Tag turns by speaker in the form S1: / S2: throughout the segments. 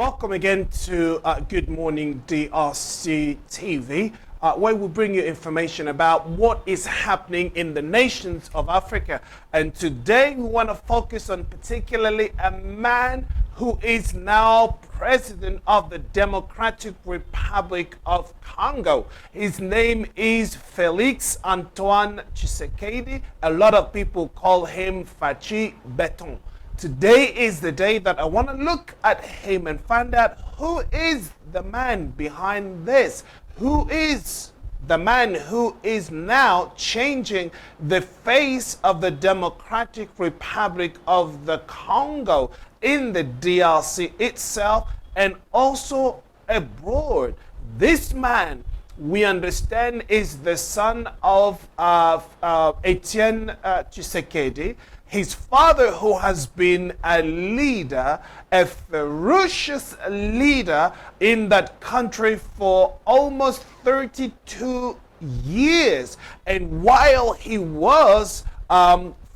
S1: Welcome again to Good Morning DRC TV, where we bring you information about what is happening in the nations of Africa. And today we want to focus on particularly a man who is now president of the Democratic Republic of Congo. His name is Felix Antoine Tshisekedi. A lot of people call him Fachi Beton. Today is the day that I want to look at him and find out who is the man behind this. Who is the man who is now changing the face of the Democratic Republic of the Congo in the DRC itself and also abroad. This man, we understand, is the son of Etienne Tshisekedi. His father, who has been a leader, a ferocious leader in that country for almost 32 years. And while he was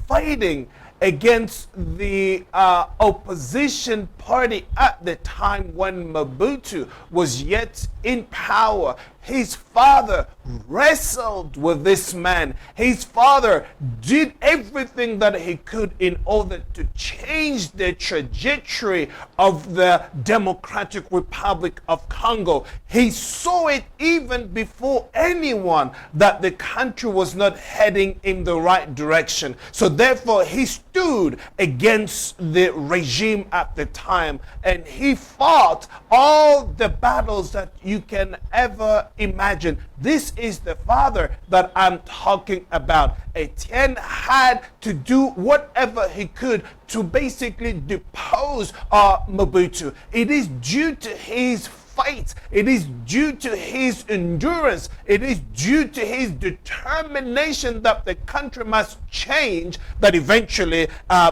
S1: fighting against the opposition party at the time when Mobutu was yet in power, his father wrestled with this man. His father did everything that he could in order to change the trajectory of the Democratic Republic of Congo. He saw it even before anyone that the country was not heading in the right direction. So therefore he stood against the regime at the time, and he fought all the battles that you can ever imagine. This is the father that I'm talking about. Etienne had to do whatever he could to basically depose Mobutu. It is due to his fight, it is due to his endurance, it is due to his determination that the country must change, that eventually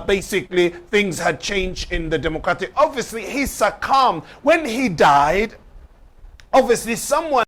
S1: basically things had changed in the democratic. Obviously he succumbed when he died. Obviously someone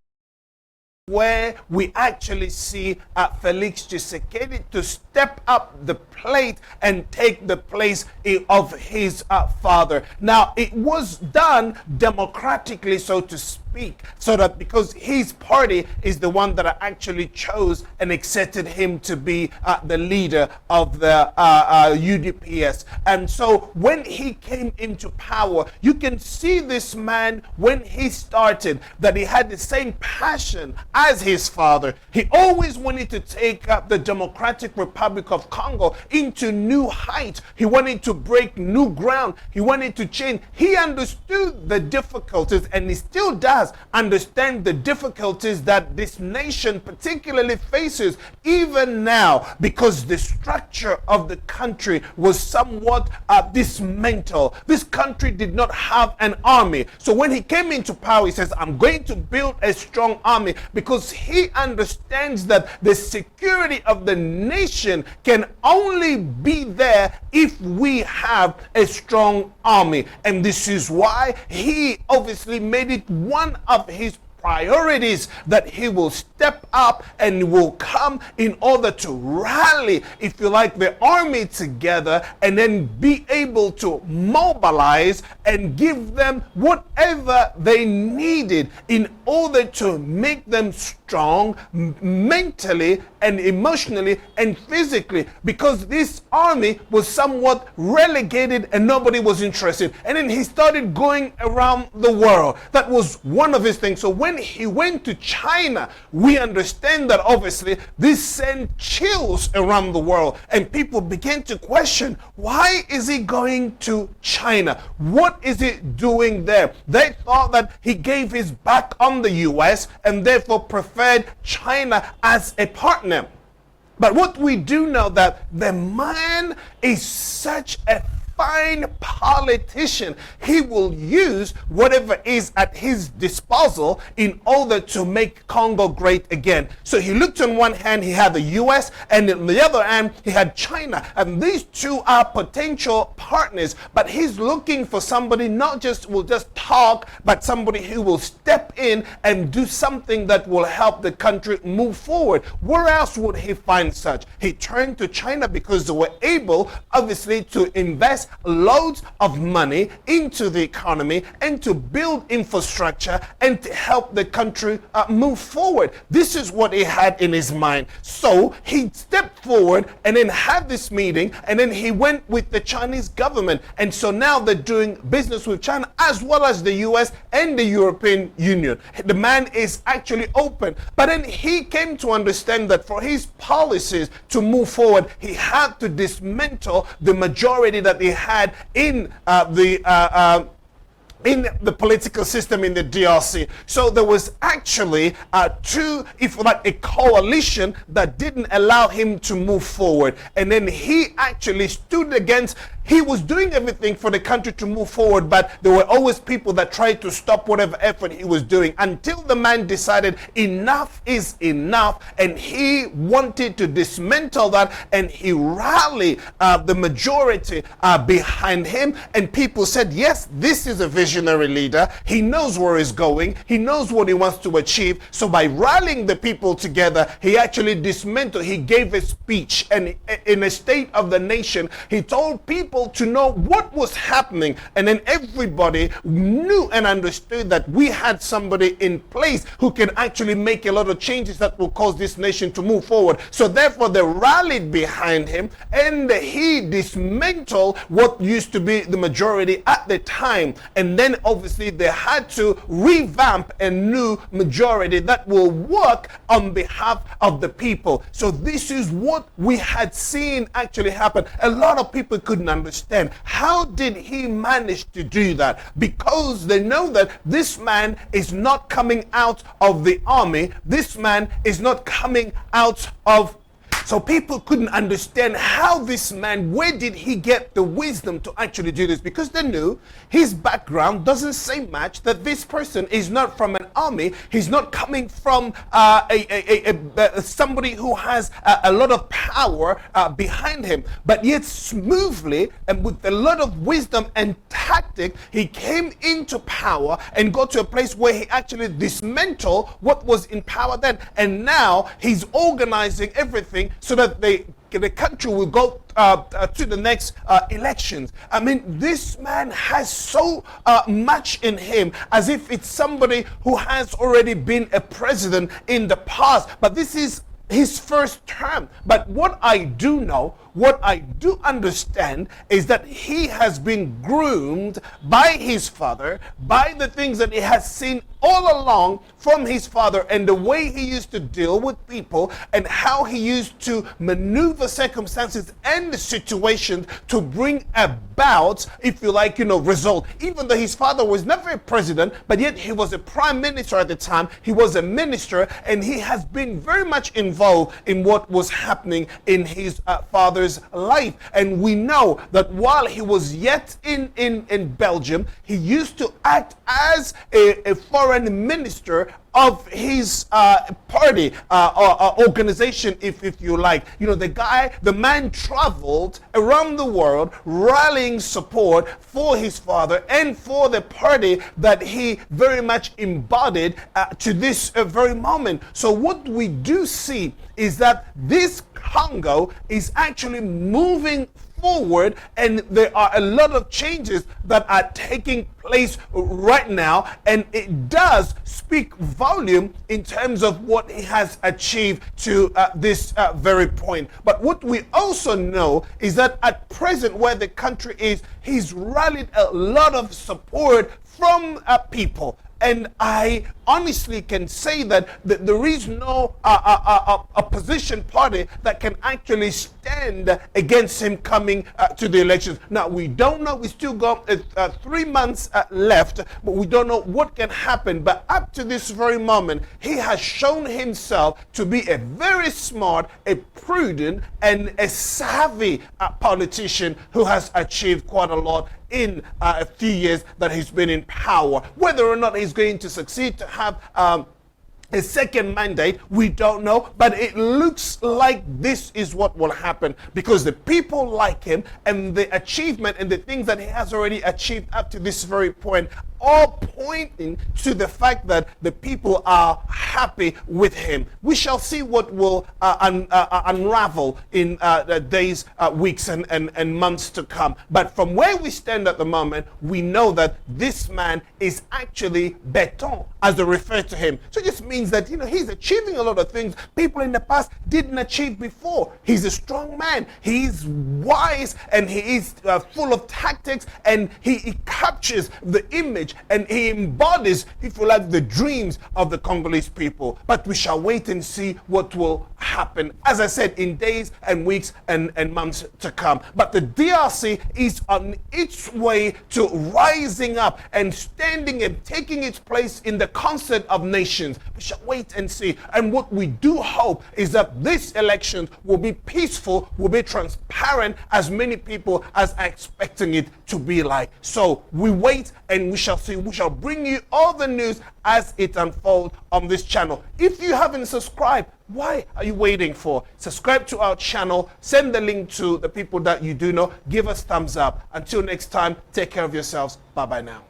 S1: where we actually see Felix Tshisekedi to step up the plate and take the place of his father. Now, it was done democratically, so to speak, so that because his party is the one that actually chose and accepted him to be the leader of the UDPS. And so when he came into power, you can see this man when he started that he had the same passion as his father. He always wanted to take up the Democratic Republic of Congo into new heights. He wanted to break new ground. He wanted to change. He understood the difficulties, and he still does understand the difficulties that this nation particularly faces even now, because the structure of the country was somewhat dismantled. This country did not have an army. So when he came into power, he says, I'm going to build a strong army, because he understands that the security of the nation can only be there if we have a strong army. And this is why he obviously made it one of his priorities that he will step up and will come in order to rally, if you like, the army together and then be able to mobilize and give them whatever they needed in order to make them strong mentally and emotionally and physically, because this army was somewhat relegated and nobody was interested. And then he started going around the world. That was one of his things. So when he went to China, we understand that obviously this sent chills around the world, and people began to question, why is he going to China? What is he doing there? They thought that he gave his back on the US and therefore preferred China as a partner. But what we do know, that the man is such a fine politician. He will use whatever is at his disposal in order to make Congo great again. So he looked, on one hand he had the US, and on the other hand he had China, and these two are potential partners. But he's looking for somebody not just will just talk, but somebody who will step in and do something that will help the country move forward. Where else would he find such? He turned to China because they were able obviously to invest invest loads of money into the economy and to build infrastructure and to help the country move forward. This is what he had in his mind. So he stepped forward and then had this meeting, and then he went with the Chinese government. And so now they're doing business with China as well as the US and the European Union. The man is actually open. But then he came to understand that for his policies to move forward, he had to dismantle the majority that he had in the political system in the DRC. So there was actually if like a coalition that didn't allow him to move forward. And then he actually stood against. He was doing everything for the country to move forward, but there were always people that tried to stop whatever effort he was doing, until the man decided enough is enough, and he wanted to dismantle that, and he rallied the majority behind him, and people said, yes, this is a visionary leader. He knows where he's going. He knows what he wants to achieve. So by rallying the people together, he actually dismantled. He gave a speech, and in a State of the Nation, he told people to know what was happening, and then everybody knew and understood that we had somebody in place who can actually make a lot of changes that will cause this nation to move forward. So therefore they rallied behind him, and he dismantled what used to be the majority at the time. And then obviously they had to revamp a new majority that will work on behalf of the people. So this is what we had seen actually happen. A lot of people couldn't understand how did he manage to do that, because they know that this man is not coming out of the army. This man is not coming out of. So people couldn't understand how this man, where did he get the wisdom to actually do this? Because they knew his background doesn't say much, that this person is not from an army. He's not coming from somebody who has a lot of power behind him. But yet smoothly and with a lot of wisdom and tactic, he came into power and got to a place where he actually dismantled what was in power then. And now he's organizing everything so that the country will go to the next elections. I mean, this man has so much in him, as if it's somebody who has already been a president in the past. But this is his first term. But what I do know, what I do understand, is that he has been groomed by his father, by the things that he has seen all along from his father, and the way he used to deal with people, and how he used to maneuver circumstances and the situations to bring about, if you like, result. Even though his father was never a president, but yet he was a prime minister at the time. He was a minister, and he has been very much involved in what was happening in his father's life. And we know that while he was yet in Belgium, he used to act as a foreign minister of his party or organization, if you like. The man traveled around the world rallying support for his father and for the party that he very much embodied to this very moment. So what we do see is that this Congo is actually moving forward, and there are a lot of changes that are taking place right now, and it does speak volume in terms of what he has achieved to this very point. But what we also know is that at present, where the country is, he's rallied a lot of support from people. And I honestly can say that there is no opposition party that can actually stand against him coming to the elections. Now, we don't know. We still got 3 months left, but we don't know what can happen. But up to this very moment, he has shown himself to be a very smart, a prudent, and a savvy politician who has achieved quite a lot in a few years that he's been in power. Whether or not he's going to succeed to have a second mandate, we don't know, but it looks like this is what will happen, because the people like him, and the achievement and the things that he has already achieved up to this very point all pointing to the fact that the people are happy with him. We shall see what will unravel in the days, weeks, and months to come. But from where we stand at the moment, we know that this man is actually béton, as they refer to him. So it just means that, he's achieving a lot of things people in the past didn't achieve before. He's a strong man. He's wise, and he is full of tactics, and he captures the image, and he embodies, if you like, the dreams of the Congolese people. But we shall wait and see what will happen, as I said, in days and weeks and months to come. But the DRC is on its way to rising up and standing and taking its place in the concert of nations. We shall wait and see. And what we do hope is that this election will be peaceful, will be transparent, as many people as are expecting it to be like. So we wait and we shall see. We shall bring you all the news as it unfolds on this channel. If you haven't subscribed, why are you waiting for? Subscribe to our channel, send the link to the people that you do know, give us thumbs up. Until next time, take care of yourselves. Bye bye now.